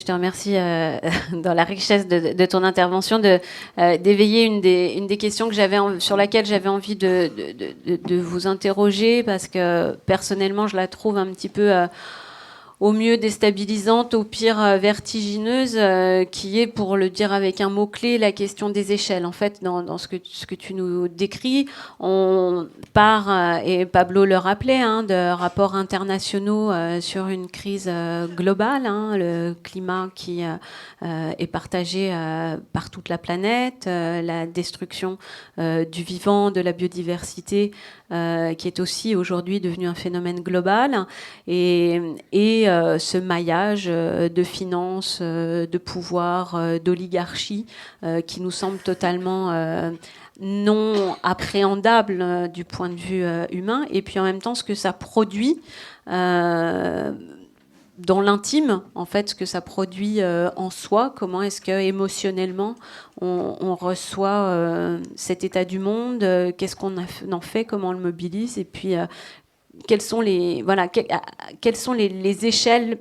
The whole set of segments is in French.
Je te remercie dans la richesse de ton intervention d'éveiller une des questions que sur laquelle j'avais envie de vous interroger, parce que personnellement je la trouve un petit peu au mieux déstabilisante, au pire vertigineuse, qui est, pour le dire avec un mot-clé, la question des échelles. En fait, dans ce que tu nous décris, on part, et Pablo le rappelait, de rapports internationaux sur une crise globale, le climat qui est partagé par toute la planète, la destruction du vivant, de la biodiversité, qui est aussi aujourd'hui devenu un phénomène global, et ce maillage de finances, de pouvoir, d'oligarchie, qui nous semble totalement non appréhendable du point de vue humain, et puis en même temps ce que ça produit dans l'intime, en fait, ce que ça produit en soi, comment est-ce que émotionnellement on reçoit cet état du monde, qu'est-ce qu'on en fait, comment on le mobilise, et puis quelles sont les échelles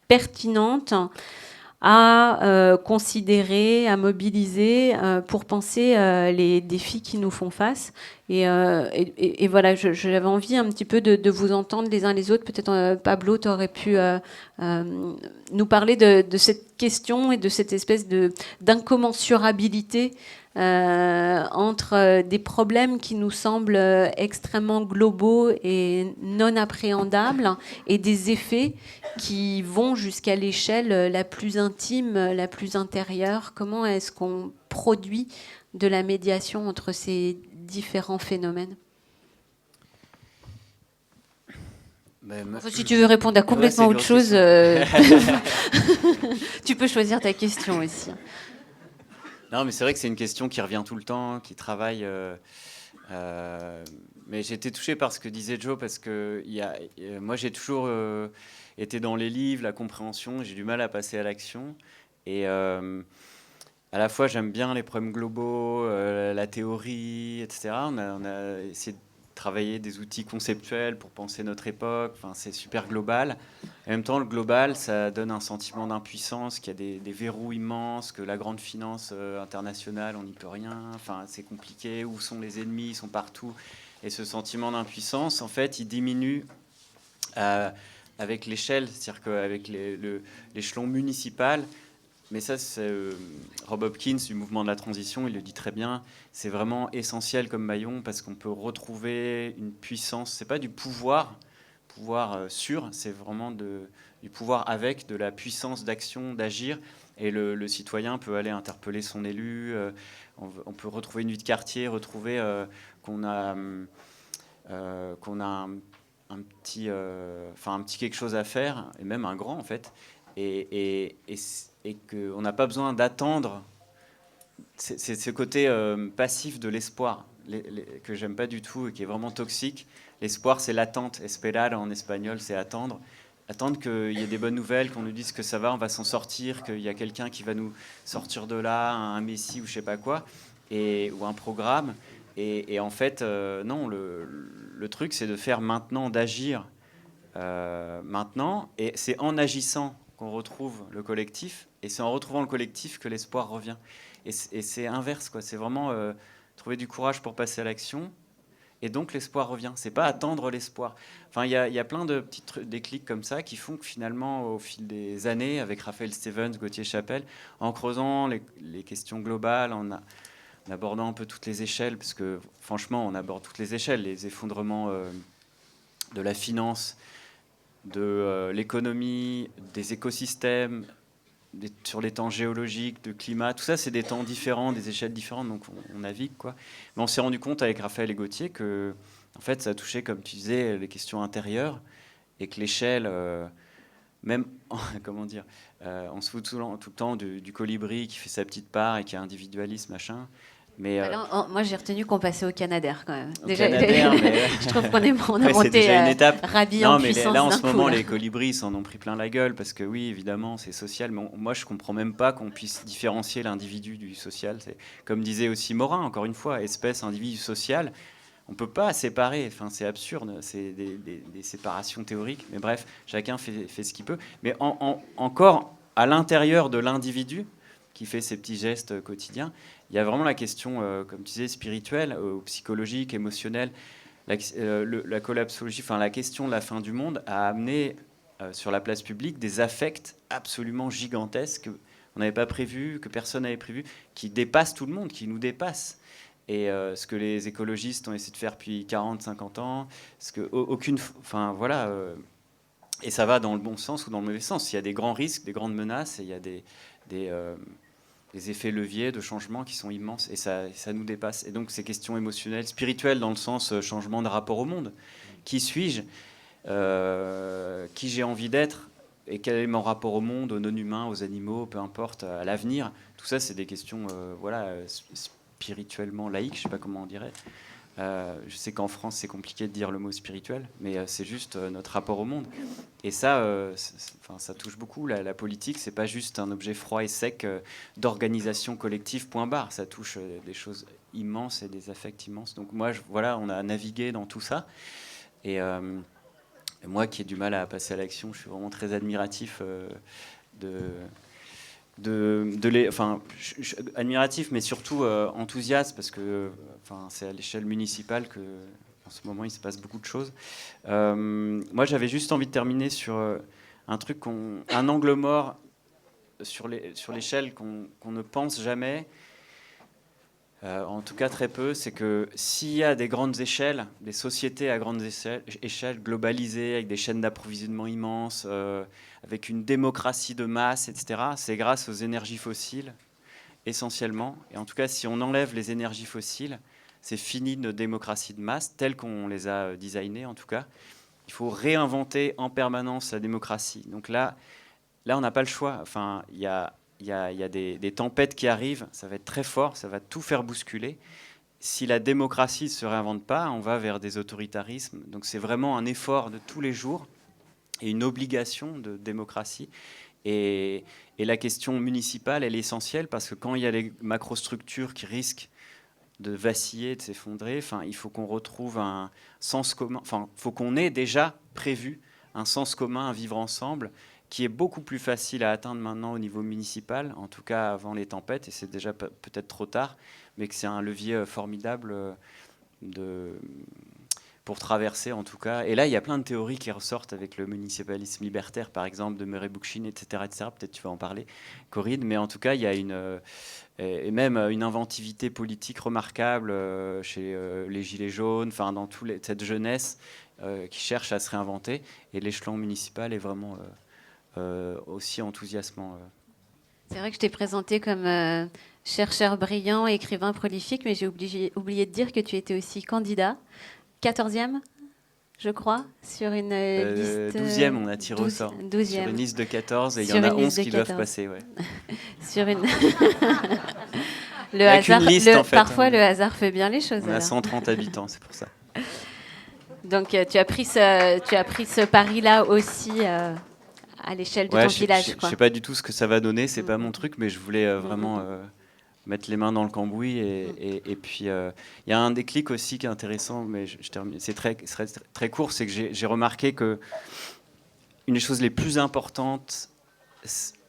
pertinentes à considérer, à mobiliser pour penser les défis qui nous font face. Et voilà, j'avais envie un petit peu de vous entendre les uns les autres. Peut-être Pablo, tu aurais pu nous parler de cette question et de cette espèce d'incommensurabilité entre des problèmes qui nous semblent extrêmement globaux et non appréhendables, et des effets qui vont jusqu'à l'échelle la plus intime, la plus intérieure. Comment est-ce qu'on produit de la médiation entre ces différents phénomènes? Enfin, si tu veux répondre à complètement autre chose, tu peux choisir ta question aussi. Non, mais c'est vrai que c'est une question qui revient tout le temps, qui travaille. Mais j'ai été touché par ce que disait Joe, parce que moi, j'ai toujours été dans les livres, la compréhension, j'ai du mal à passer à l'action. Et à la fois, j'aime bien les problèmes globaux, la théorie, etc. On a essayé de travailler des outils conceptuels pour penser notre époque. Enfin, c'est super global. En même temps, le global, ça donne un sentiment d'impuissance, qu'il y a des verrous immenses, que la grande finance internationale, on n'y peut rien. Enfin, c'est compliqué. Où sont les ennemis? Ils sont partout. Et ce sentiment d'impuissance, en fait, il diminue avec l'échelle, c'est-à-dire qu'avec l'échelon municipal. Mais ça, c'est Rob Hopkins du mouvement de la transition, il le dit très bien. C'est vraiment essentiel comme maillon, parce qu'on peut retrouver une puissance. C'est pas du pouvoir sûr, c'est vraiment du pouvoir avec de la puissance d'action, d'agir. Et le citoyen peut aller interpeller son élu. On peut retrouver une vie de quartier, retrouver qu'on a un petit quelque chose à faire, et même un grand en fait. Et qu'on n'a pas besoin d'attendre. C'est ce côté passif de l'espoir que j'aime pas du tout et qui est vraiment toxique. L'espoir, c'est l'attente. Esperar en espagnol, c'est attendre. Attendre qu'il y ait des bonnes nouvelles, qu'on nous dise que ça va, on va s'en sortir, qu'il y a quelqu'un qui va nous sortir de là, un messie ou je sais pas quoi, ou un programme. Et en fait, non, le truc, c'est de faire maintenant, d'agir maintenant. Et c'est en agissant qu'on retrouve le collectif, et c'est en retrouvant le collectif que l'espoir revient. Et c'est inverse, quoi. C'est vraiment trouver du courage pour passer à l'action, et donc l'espoir revient. C'est pas attendre l'espoir. Enfin, il y a plein de petits déclics comme ça qui font que finalement, au fil des années, avec Raphaël Stevens, Gauthier Chapelle, en creusant les questions globales, en abordant un peu toutes les échelles, parce que franchement, on aborde toutes les échelles, les effondrements de la finance, de l'économie, des écosystèmes, sur les temps géologiques, de climat, tout ça, c'est des temps différents, des échelles différentes, donc on navigue, quoi. Mais on s'est rendu compte avec Raphaël et Gauthier que, en fait, ça touchait, comme tu disais, les questions intérieures, et que l'échelle, même, comment dire, on se fout tout le temps du colibri qui fait sa petite part et qui est individualiste, machin. Mais moi, j'ai retenu qu'on passait au Canadair quand même. Au Canadair, mais je trouve qu'on a ouais, monté déjà une étape. Rabi Non, en mais puissance là, en d'un ce coup. moment, Là. les colibris s'en ont pris plein la gueule, parce que oui, évidemment, c'est social. Mais moi, je comprends même pas qu'on puisse différencier l'individu du social. C'est, comme disait aussi Morin, encore une fois, espèce, individu, social. On peut pas séparer. Enfin, c'est absurde. C'est des séparations théoriques. Mais bref, chacun fait ce qu'il peut. Mais encore à l'intérieur de l'individu qui fait ces petits gestes quotidiens, il y a vraiment la question, comme tu disais, spirituelle, psychologique, émotionnelle. La collapsologie, enfin la question de la fin du monde a amené sur la place publique des affects absolument gigantesques qu'on n'avait pas prévus, que personne n'avait prévu, qui dépassent tout le monde, qui nous dépassent. Et ce que les écologistes ont essayé de faire depuis 40, 50 ans, ce que aucune... Enfin voilà... et ça va dans le bon sens ou dans le mauvais sens. Il y a des grands risques, des grandes menaces, et il y a des effets leviers de changement qui sont immenses, et ça nous dépasse. Et donc ces questions émotionnelles, spirituelles, dans le sens changement de rapport au monde. Qui suis-je ? Qui j'ai envie d'être ? Et quel est mon rapport au monde, aux non-humains, aux animaux, peu importe, à l'avenir ? Tout ça, c'est des questions spirituellement laïques, je ne sais pas comment on dirait. Je sais qu'en France, c'est compliqué de dire le mot spirituel, mais c'est juste notre rapport au monde. Et ça, ça touche beaucoup. La politique, c'est pas juste un objet froid et sec d'organisation collective, point barre. Ça touche des choses immenses et des affects immenses. Donc moi, on a navigué dans tout ça. Et moi, qui ai du mal à passer à l'action, je suis vraiment très admiratif admiratif, mais surtout enthousiaste, parce que c'est à l'échelle municipale que, en ce moment, il se passe beaucoup de choses. Moi, j'avais juste envie de terminer sur un angle mort sur l'échelle qu'on ne pense jamais. En tout cas très peu, c'est que s'il y a des grandes échelles, des sociétés à grandes échelles globalisées, avec des chaînes d'approvisionnement immenses, avec une démocratie de masse, etc., c'est grâce aux énergies fossiles, essentiellement. Et en tout cas, si on enlève les énergies fossiles, c'est fini de notre démocratie de masse, telle qu'on les a designées, en tout cas. Il faut réinventer en permanence la démocratie. Donc là on n'a pas le choix. Enfin, il y a des tempêtes qui arrivent, ça va être très fort, ça va tout faire bousculer. Si la démocratie ne se réinvente pas, on va vers des autoritarismes. Donc c'est vraiment un effort de tous les jours et une obligation de démocratie. Et la question municipale, elle est essentielle, parce que quand il y a les macrostructures qui risquent de vaciller, de s'effondrer, il faut qu'on retrouve un sens commun, il faut qu'on ait déjà prévu un sens commun à vivre ensemble, qui est beaucoup plus facile à atteindre maintenant au niveau municipal, en tout cas avant les tempêtes, et c'est déjà peut-être trop tard, mais que c'est un levier formidable pour traverser, en tout cas. Et là, il y a plein de théories qui ressortent avec le municipalisme libertaire, par exemple, de Murray Bookchin, etc., etc. Peut-être tu vas en parler, Corinne, mais en tout cas, il y a et même une inventivité politique remarquable chez les Gilets jaunes, dans cette jeunesse qui cherche à se réinventer, et l'échelon municipal est vraiment... aussi enthousiasmant. C'est vrai que je t'ai présenté comme chercheur brillant, écrivain prolifique, mais j'ai oublié de dire que tu étais aussi candidat, 14e, je crois, sur une liste... 12e, on a tiré au sort. 12e. Sur une liste de 14, et il y en a 11 qui doivent passer. Ouais. Sur une... Parfois, le hasard fait bien les choses. On a 130 habitants, c'est pour ça. Donc, tu as pris ce pari-là aussi... à l'échelle de ton village. Je ne sais pas du tout ce que ça va donner, c'est pas mon truc, mais je voulais vraiment mettre les mains dans le cambouis. Et puis, il y a un déclic aussi qui est intéressant, mais je termine. C'est très court, c'est que j'ai remarqué que une des choses les plus importantes,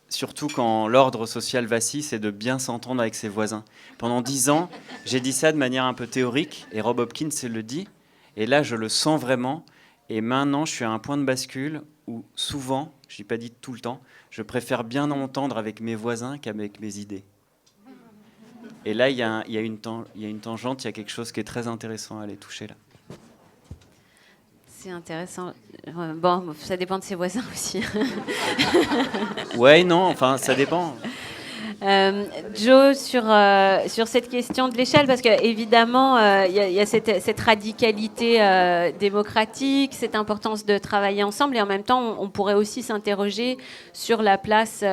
surtout quand l'ordre social vacille, c'est de bien s'entendre avec ses voisins. Pendant 10 ans, j'ai dit ça de manière un peu théorique, et Rob Hopkins le dit, et là, je le sens vraiment. Et maintenant, je suis à un point de bascule où souvent, je n'ai pas dit tout le temps, je préfère bien m'entendre avec mes voisins qu'avec mes idées. Et là, il y a une tangente, il y a quelque chose qui est très intéressant à aller toucher là. C'est intéressant. Bon, ça dépend de ses voisins aussi. Ouais, non, ça dépend. Joe, sur cette question de l'échelle, parce qu'évidemment, il y a cette radicalité démocratique, cette importance de travailler ensemble, et en même temps, on pourrait aussi s'interroger sur la place,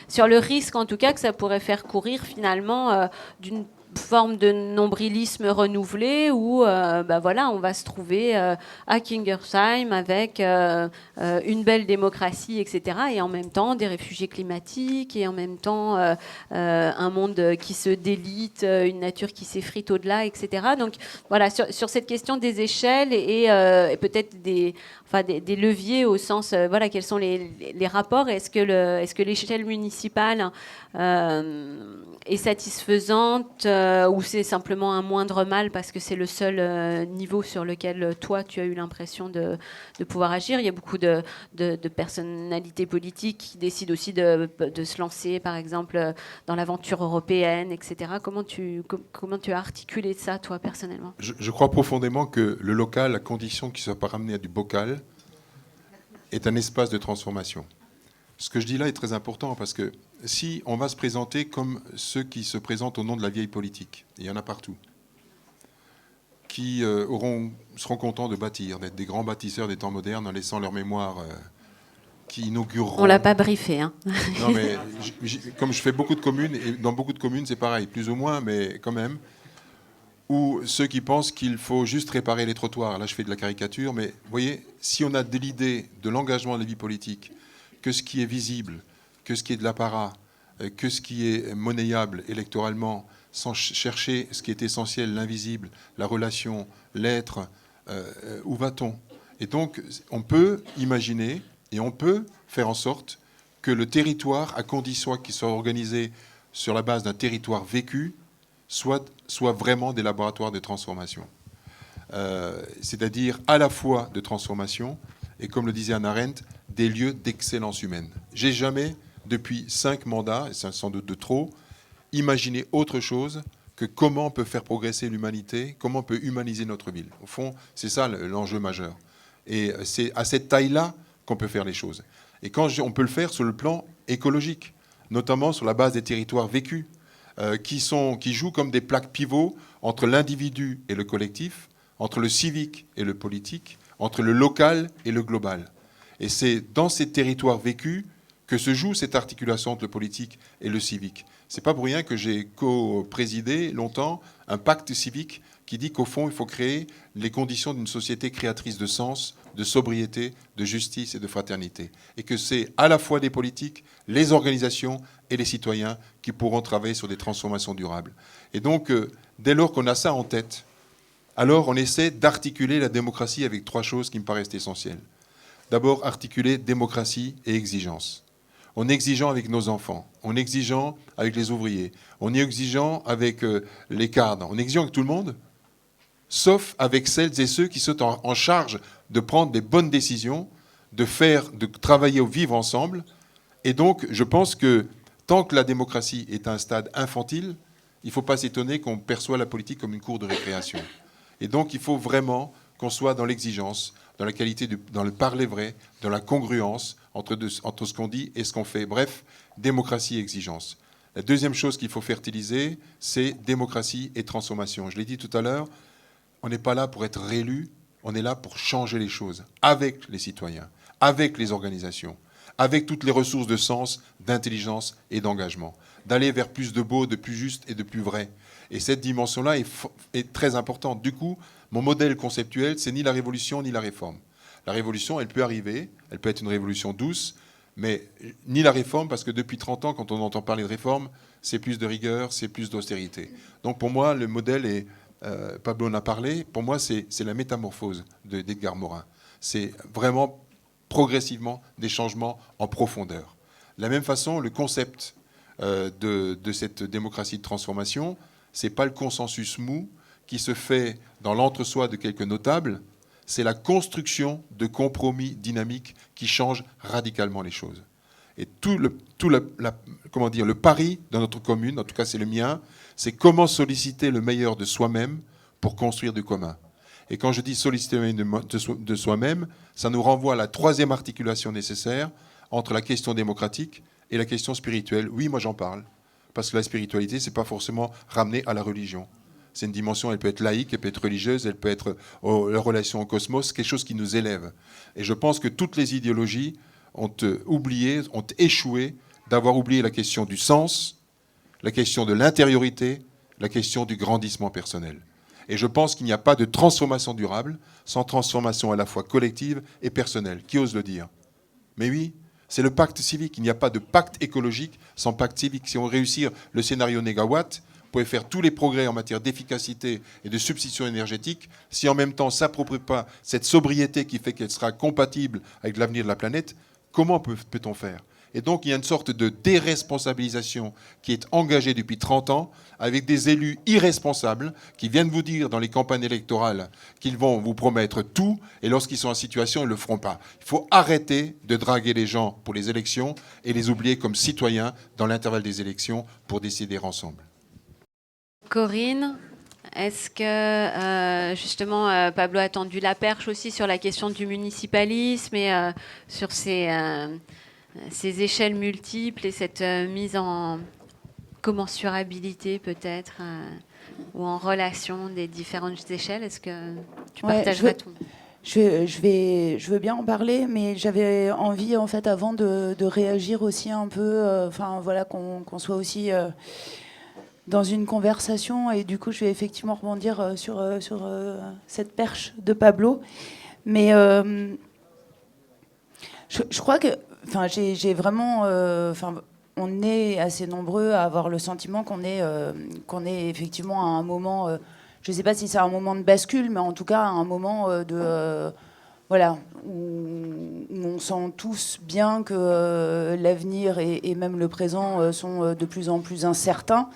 sur le risque en tout cas que ça pourrait faire courir finalement d'une forme de nombrilisme renouvelé où voilà, on va se trouver à Kingersheim avec une belle démocratie, etc. Et en même temps des réfugiés climatiques et en même temps un monde qui se délite, une nature qui s'effrite au-delà, etc. Donc voilà, sur cette question des échelles et peut-être des leviers au sens, voilà, quels sont les rapports. Est-ce que l'échelle municipale est satisfaisante ou c'est simplement un moindre mal parce que c'est le seul niveau sur lequel toi tu as eu l'impression de pouvoir agir? Il y a beaucoup de personnalités politiques qui décident aussi de se lancer par exemple dans l'aventure européenne, etc. Comment tu as articulé ça toi personnellement? Je crois profondément que le local, à condition qu'il ne soit pas ramené à du bocal, est un espace de transformation. Ce que je dis là est très important parce que si on va se présenter comme ceux qui se présentent au nom de la vieille politique, il y en a partout, qui seront contents de bâtir, d'être des grands bâtisseurs des temps modernes en laissant leur mémoire, qui inaugureront... On l'a pas briefé, hein. Non mais comme je fais beaucoup de communes, et dans beaucoup de communes c'est pareil, plus ou moins, mais quand même, ou ceux qui pensent qu'il faut juste réparer les trottoirs. Là je fais de la caricature, mais vous voyez, si on a de l'idée de l'engagement de la vie politique, que ce qui est visible, que ce qui est de l'apparat, que ce qui est monnayable électoralement, sans chercher ce qui est essentiel, l'invisible, la relation, l'être, où va-t-on? Et donc, on peut imaginer et on peut faire en sorte que le territoire, à condition qu'il soit organisé sur la base d'un territoire vécu, soit vraiment des laboratoires de transformation. C'est-à-dire à la fois de transformation et, comme le disait Hannah Arendt, des lieux d'excellence humaine. J'ai jamais, depuis 5 mandats, et c'est sans doute de trop, imaginé autre chose que comment on peut faire progresser l'humanité, comment on peut humaniser notre ville. Au fond, c'est ça l'enjeu majeur. Et c'est à cette taille-là qu'on peut faire les choses. Et on peut le faire sur le plan écologique, notamment sur la base des territoires vécus, qui jouent comme des plaques pivots entre l'individu et le collectif, entre le civique et le politique, entre le local et le global. Et c'est dans ces territoires vécus que se joue cette articulation entre le politique et le civique. C'est pas pour rien que j'ai co-présidé longtemps un pacte civique qui dit qu'au fond, il faut créer les conditions d'une société créatrice de sens, de sobriété, de justice et de fraternité. Et que c'est à la fois des politiques, les organisations et les citoyens qui pourront travailler sur des transformations durables. Et donc, dès lors qu'on a ça en tête, alors on essaie d'articuler la démocratie avec 3 choses qui me paraissent essentielles. D'abord, articuler démocratie et exigence. On est exigeant avec nos enfants, on est exigeant avec les ouvriers, on est exigeant avec les cadres, on est exigeant avec tout le monde, sauf avec celles et ceux qui sont en charge de prendre des bonnes décisions, de travailler au vivre ensemble. Et donc, je pense que tant que la démocratie est à un stade infantile, il ne faut pas s'étonner qu'on perçoit la politique comme une cour de récréation. Et donc, il faut vraiment qu'on soit dans l'exigence, dans la qualité, dans le parler vrai, dans la congruence entre ce qu'on dit et ce qu'on fait. Bref, démocratie et exigence. La deuxième chose qu'il faut fertiliser, c'est démocratie et transformation. Je l'ai dit tout à l'heure, on n'est pas là pour être réélu, on est là pour changer les choses avec les citoyens, avec les organisations, avec toutes les ressources de sens, d'intelligence et d'engagement, d'aller vers plus de beau, de plus juste et de plus vrai. Et cette dimension-là est très importante. Du coup, mon modèle conceptuel, c'est ni la révolution ni la réforme. La révolution, elle peut arriver, elle peut être une révolution douce, mais ni la réforme, parce que depuis 30 ans, quand on entend parler de réforme, c'est plus de rigueur, c'est plus d'austérité. Donc pour moi, le modèle est, Pablo en a parlé, pour moi, c'est la métamorphose d'Edgar Morin. C'est vraiment progressivement des changements en profondeur. De la même façon, le concept de cette démocratie de transformation, c'est pas le consensus mou qui se fait dans l'entre-soi de quelques notables, c'est la construction de compromis dynamiques qui changent radicalement les choses. Et le pari dans notre commune, en tout cas c'est le mien, c'est comment solliciter le meilleur de soi-même pour construire du commun. Et quand je dis solliciter le meilleur de soi-même, ça nous renvoie à la 3e articulation nécessaire entre la question démocratique et la question spirituelle. Oui, moi j'en parle, parce que la spiritualité, c'est pas forcément ramener à la religion. C'est une dimension, elle peut être laïque, elle peut être religieuse, elle peut être la relation au cosmos, quelque chose qui nous élève. Et je pense que toutes les idéologies ont échoué d'avoir oublié la question du sens, la question de l'intériorité, la question du grandissement personnel. Et je pense qu'il n'y a pas de transformation durable sans transformation à la fois collective et personnelle. Qui ose le dire? Mais oui, c'est le pacte civique. Il n'y a pas de pacte écologique sans pacte civique. Si on réussit le scénario négawatt, vous pouvez faire tous les progrès en matière d'efficacité et de substitution énergétique. Si en même temps, on ne s'approprie pas cette sobriété qui fait qu'elle sera compatible avec l'avenir de la planète, comment peut-on faire? Et donc, il y a une sorte de déresponsabilisation qui est engagée depuis 30 ans avec des élus irresponsables qui viennent vous dire dans les campagnes électorales qu'ils vont vous promettre tout et lorsqu'ils sont en situation, ils ne le feront pas. Il faut arrêter de draguer les gens pour les élections et les oublier comme citoyens dans l'intervalle des élections pour décider ensemble. Corinne, est-ce que justement Pablo a tendu la perche aussi sur la question du municipalisme et sur ces échelles multiples et cette mise en commensurabilité peut-être ou en relation des différentes échelles? Est-ce que tu partagerais ton... Je veux bien en parler, mais j'avais envie, en fait, avant de réagir aussi un peu, voilà, qu'on soit aussi dans une conversation, et du coup, je vais effectivement rebondir sur cette perche de Pablo. Mais je crois que, j'ai vraiment, on est assez nombreux à avoir le sentiment qu'on est effectivement à un moment. Je ne sais pas si c'est un moment de bascule, mais en tout cas un moment voilà, où on sent tous bien que l'avenir et même le présent sont de plus en plus incertains.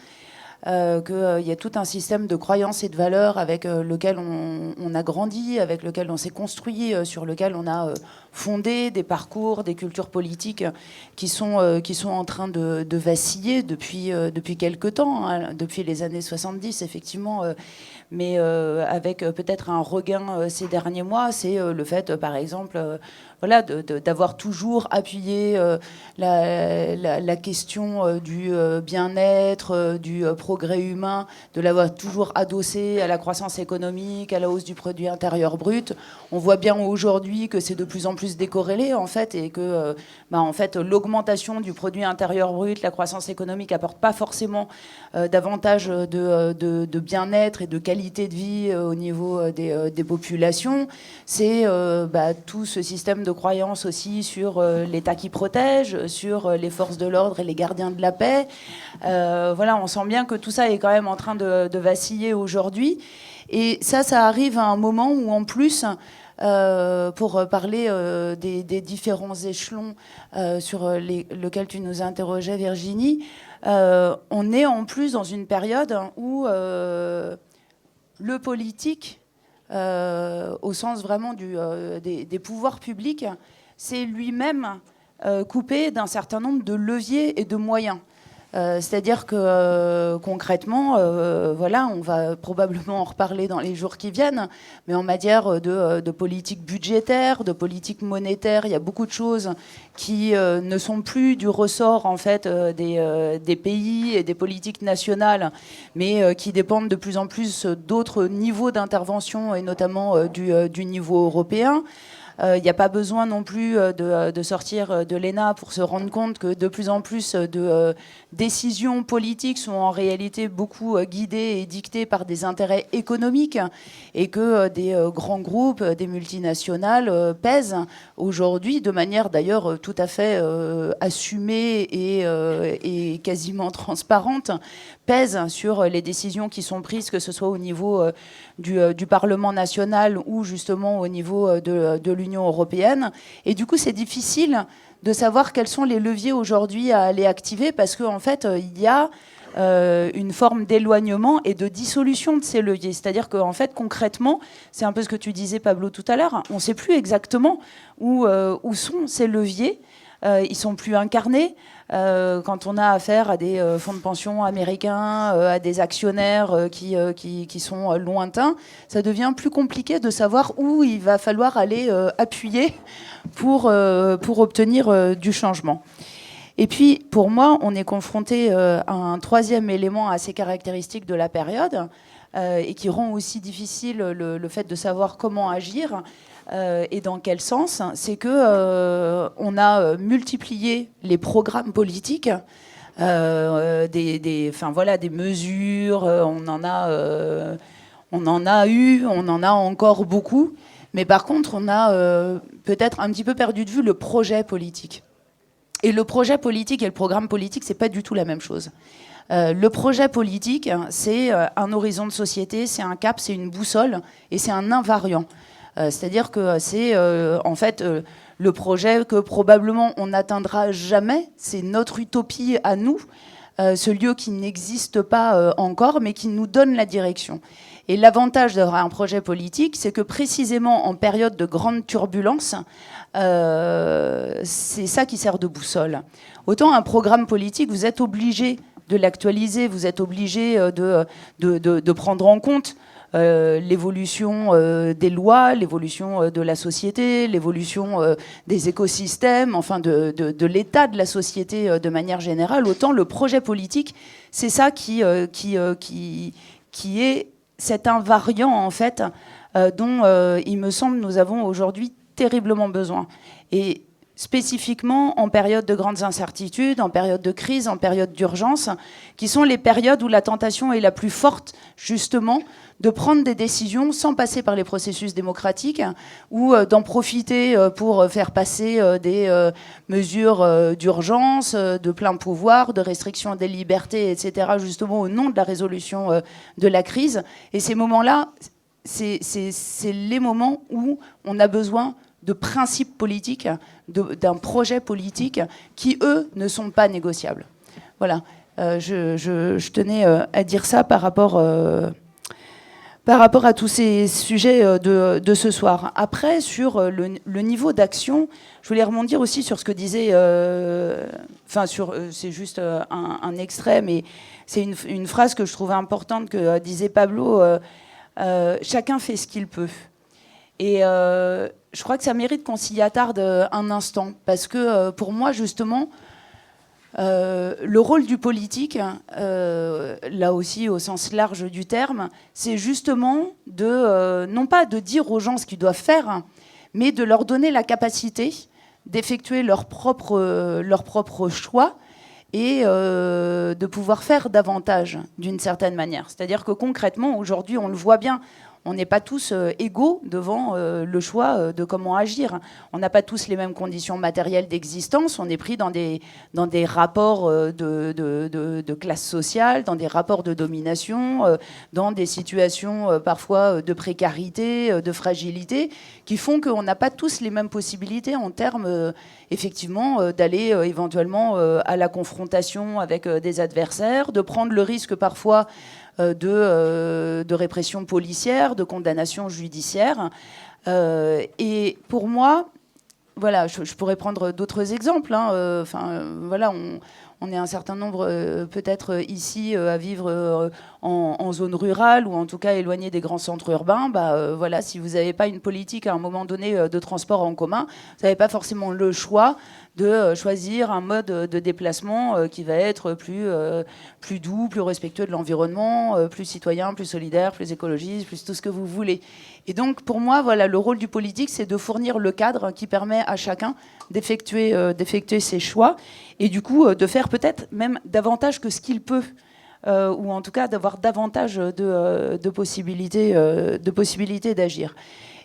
Qu'il y a tout un système de croyances et de valeurs avec lequel on a grandi, avec lequel on s'est construit, sur lequel on a fondé des parcours, des cultures politiques qui sont en train de vaciller depuis quelque temps, hein, depuis les années 70, effectivement. Mais avec peut-être un regain ces derniers mois, c'est le fait, par exemple, voilà, d'avoir toujours appuyé la question du bien-être, du progrès humain, de l'avoir toujours adossé à la croissance économique, à la hausse du produit intérieur brut. On voit bien aujourd'hui que c'est de plus en plus décorrélé, en fait, et que en fait, l'augmentation du produit intérieur brut, la croissance économique n'apporte pas forcément davantage de bien-être et de qualité de vie au niveau des populations. C'est tout ce système de croyance aussi sur l'État qui protège, sur les forces de l'ordre et les gardiens de la paix. Voilà, on sent bien que tout ça est quand même en train de vaciller aujourd'hui. Et ça arrive à un moment où, en plus, pour parler des différents échelons sur lesquels tu nous interrogeais, Virginie, on est en plus dans une période où le politique, au sens vraiment des pouvoirs publics, c'est lui-même coupé d'un certain nombre de leviers et de moyens. C'est-à-dire que concrètement, voilà, on va probablement en reparler dans les jours qui viennent, mais en matière de politique budgétaire, de politique monétaire, il y a beaucoup de choses qui ne sont plus du ressort en fait des pays et des politiques nationales, mais qui dépendent de plus en plus d'autres niveaux d'intervention et notamment du niveau européen. Il n'y a pas besoin non plus de sortir de l'ENA pour se rendre compte que de plus en plus de décisions politiques sont en réalité beaucoup guidées et dictées par des intérêts économiques et que des grands groupes, des multinationales pèsent aujourd'hui de manière d'ailleurs tout à fait assumée et quasiment transparente, pèsent sur les décisions qui sont prises, que ce soit au niveau du Parlement national ou justement au niveau de l'Union européenne. Et du coup, c'est difficile de savoir quels sont les leviers aujourd'hui à aller activer parce qu'en fait, il y a une forme d'éloignement et de dissolution de ces leviers. C'est-à-dire qu'en fait, concrètement, c'est un peu ce que tu disais, Pablo, tout à l'heure, on ne sait plus exactement où sont ces leviers. Ils ne sont plus incarnés. Quand on a affaire à des fonds de pension américains, à des actionnaires qui sont lointains, ça devient plus compliqué de savoir où il va falloir aller appuyer pour obtenir du changement. Et puis, pour moi, on est confronté à un troisième élément assez caractéristique de la période et qui rend aussi difficile le fait de savoir comment agir. Et dans quel sens? C'est que on a multiplié les programmes politiques enfin voilà, des mesures, on en a eu, on en a encore beaucoup. Mais par contre, on a peut-être un petit peu perdu de vue le projet politique. Et le projet politique et le programme politique, c'est pas du tout la même chose. Le projet politique, c'est un horizon de société, c'est un cap, c'est une boussole et c'est un invariant. C'est-à-dire que c'est en fait le projet que probablement on n'atteindra jamais, c'est notre utopie à nous, ce lieu qui n'existe pas encore, mais qui nous donne la direction. Et l'avantage d'avoir un projet politique, c'est que précisément en période de grande turbulence, c'est ça qui sert de boussole. Autant un programme politique, vous êtes obligé de l'actualiser, vous êtes obligé de prendre en compte l'évolution des lois, l'évolution de la société, l'évolution des écosystèmes, enfin de l'état de la société de manière générale. Autant le projet politique, c'est ça qui est cet invariant en fait dont il me semble nous avons aujourd'hui terriblement besoin. Et spécifiquement en période de grandes incertitudes, en période de crise, en période d'urgence, qui sont les périodes où la tentation est la plus forte, justement, de prendre des décisions sans passer par les processus démocratiques ou d'en profiter pour faire passer des mesures d'urgence, de plein pouvoir, de restriction des libertés, etc., justement au nom de la résolution de la crise. Et ces moments-là, c'est les moments où on a besoin de principes politiques, d'un projet politique qui, eux, ne sont pas négociables. Voilà. Je tenais à dire ça par rapport à tous ces sujets de ce soir. Après, sur le niveau d'action, je voulais rebondir aussi sur ce que disait... c'est juste un extrait, mais c'est une phrase que je trouvais importante que disait Pablo. Chacun fait ce qu'il peut. Et je crois que ça mérite qu'on s'y attarde un instant, parce que pour moi, justement, le rôle du politique, là aussi au sens large du terme, c'est justement non pas de dire aux gens ce qu'ils doivent faire, mais de leur donner la capacité d'effectuer leur propre choix et de pouvoir faire davantage d'une certaine manière. C'est-à-dire que concrètement, aujourd'hui, on le voit bien, on n'est pas tous égaux devant le choix de comment agir. On n'a pas tous les mêmes conditions matérielles d'existence. On est pris dans des rapports de classe sociale, dans des rapports de domination, dans des situations parfois de précarité, de fragilité, qui font qu'on n'a pas tous les mêmes possibilités en termes, effectivement, d'aller éventuellement à la confrontation avec des adversaires, de prendre le risque parfois de répression policière, de condamnation judiciaire. Et pour moi, voilà, je pourrais prendre d'autres exemples. Voilà, on est un certain nombre, peut-être ici, à vivre en zone rurale ou en tout cas éloigné des grands centres urbains. Voilà, si vous n'avez pas une politique à un moment donné de transport en commun, vous n'avez pas forcément le choix de choisir un mode de déplacement qui va être plus doux, plus respectueux de l'environnement, plus citoyen, plus solidaire, plus écologiste, plus tout ce que vous voulez. Et donc, pour moi, voilà, le rôle du politique, c'est de fournir le cadre qui permet à chacun d'effectuer ses choix et du coup de faire peut-être même davantage que ce qu'il peut. Ou en tout cas d'avoir davantage de possibilités d'agir.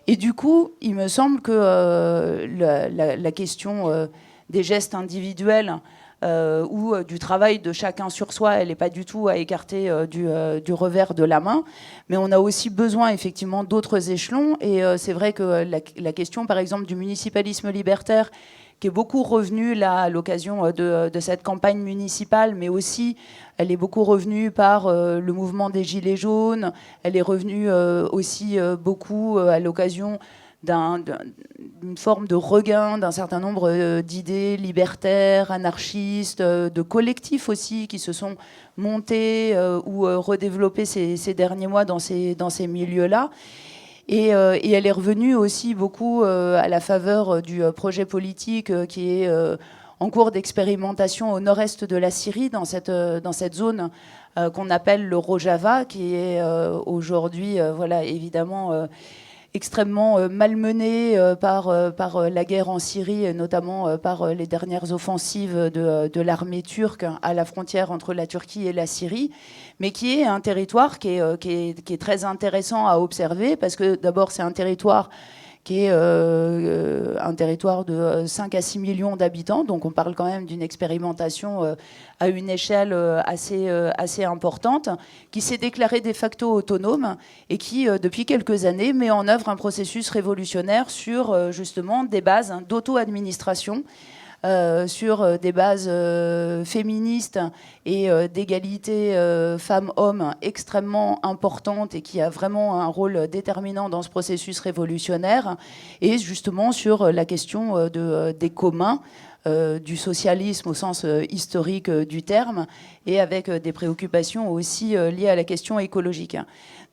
Et du coup, il me semble que la question des gestes individuels ou du travail de chacun sur soi, elle n'est pas du tout à écarter du revers de la main. Mais on a aussi besoin effectivement d'autres échelons. Et c'est vrai que la question, par exemple, du municipalisme libertaire, qui est beaucoup revenue là, à l'occasion de cette campagne municipale, mais aussi elle est beaucoup revenue par le mouvement des Gilets jaunes. Elle est revenue aussi beaucoup à l'occasion d'une forme de regain d'un certain nombre d'idées libertaires, anarchistes, de collectifs aussi qui se sont montés ou redéveloppés ces derniers mois dans ces milieux-là. Et elle est revenue aussi beaucoup à la faveur du projet politique qui est en cours d'expérimentation au nord-est de la Syrie, dans cette zone qu'on appelle le Rojava, qui est aujourd'hui, voilà, évidemment, extrêmement malmenée par la guerre en Syrie, et notamment par les dernières offensives de l'armée turque à la frontière entre la Turquie et la Syrie, mais qui est un territoire qui est très intéressant à observer, parce que d'abord c'est un territoire qui est un territoire de 5 à 6 millions d'habitants. Donc on parle quand même d'une expérimentation à une échelle assez importante, qui s'est déclarée de facto autonome et qui, depuis quelques années, met en œuvre un processus révolutionnaire sur justement des bases d'auto-administration, sur des bases féministes et d'égalité femmes-hommes extrêmement importantes, et qui a vraiment un rôle déterminant dans ce processus révolutionnaire, et justement sur la question des communs, du socialisme au sens historique du terme, et avec des préoccupations aussi liées à la question écologique.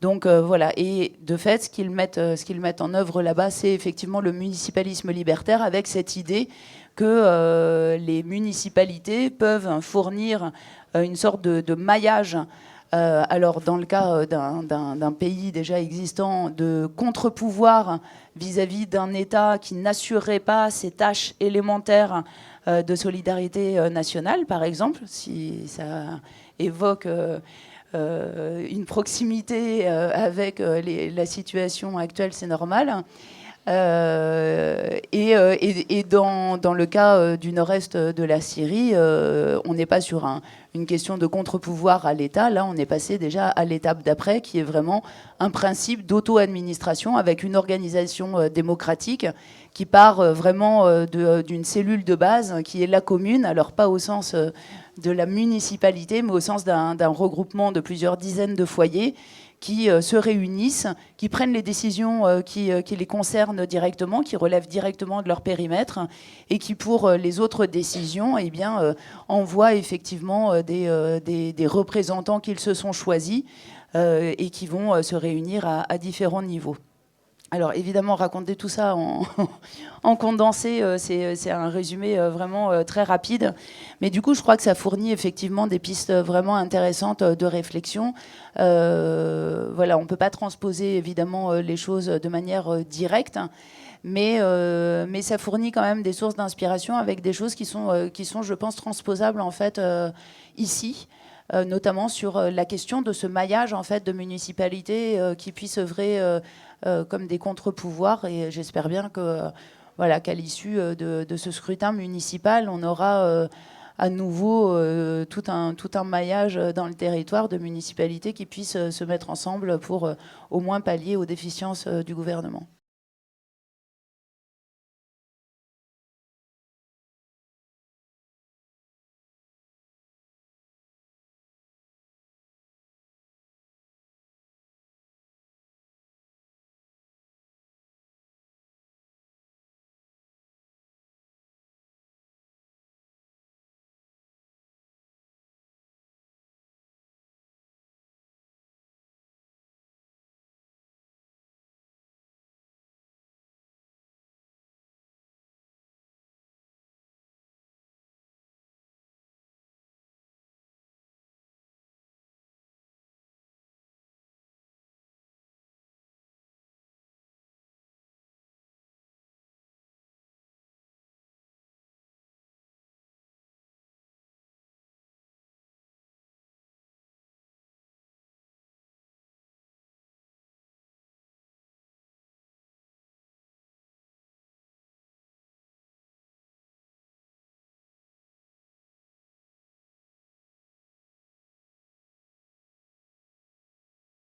Donc voilà, et de fait, ce qu'ils mettent en œuvre là-bas, c'est effectivement le municipalisme libertaire, avec cette idée que les municipalités peuvent fournir une sorte de maillage, alors dans le cas d'un pays déjà existant, de contre-pouvoir vis-à-vis d'un État qui n'assurerait pas ses tâches élémentaires de solidarité nationale, par exemple, si ça évoque une proximité avec la situation actuelle, c'est normal. Et dans le cas du nord-est de la Syrie, on n'est pas sur une question de contre-pouvoir à l'État. Là, on est passé déjà à l'étape d'après, qui est vraiment un principe d'auto-administration avec une organisation démocratique qui part vraiment d'une cellule de base qui est la commune, alors pas au sens de la municipalité, mais au sens d'un regroupement de plusieurs dizaines de foyers qui se réunissent, qui prennent les décisions qui les concernent directement, qui relèvent directement de leur périmètre, et qui, pour les autres décisions, eh bien, envoient effectivement des représentants qu'ils se sont choisis et qui vont se réunir à différents niveaux. Alors évidemment, raconter tout ça en condensé, c'est un résumé vraiment très rapide. Mais du coup, je crois que ça fournit effectivement des pistes vraiment intéressantes de réflexion. Voilà, on ne peut pas transposer évidemment les choses de manière directe, mais ça fournit quand même des sources d'inspiration avec des choses qui sont, je pense, transposables en fait ici. Notamment sur la question de ce maillage en fait de municipalités qui puissent œuvrer comme des contre-pouvoirs, et j'espère bien que voilà, qu'à l'issue de ce scrutin municipal, on aura à nouveau tout un maillage dans le territoire de municipalités qui puissent se mettre ensemble pour au moins pallier aux déficiences du gouvernement.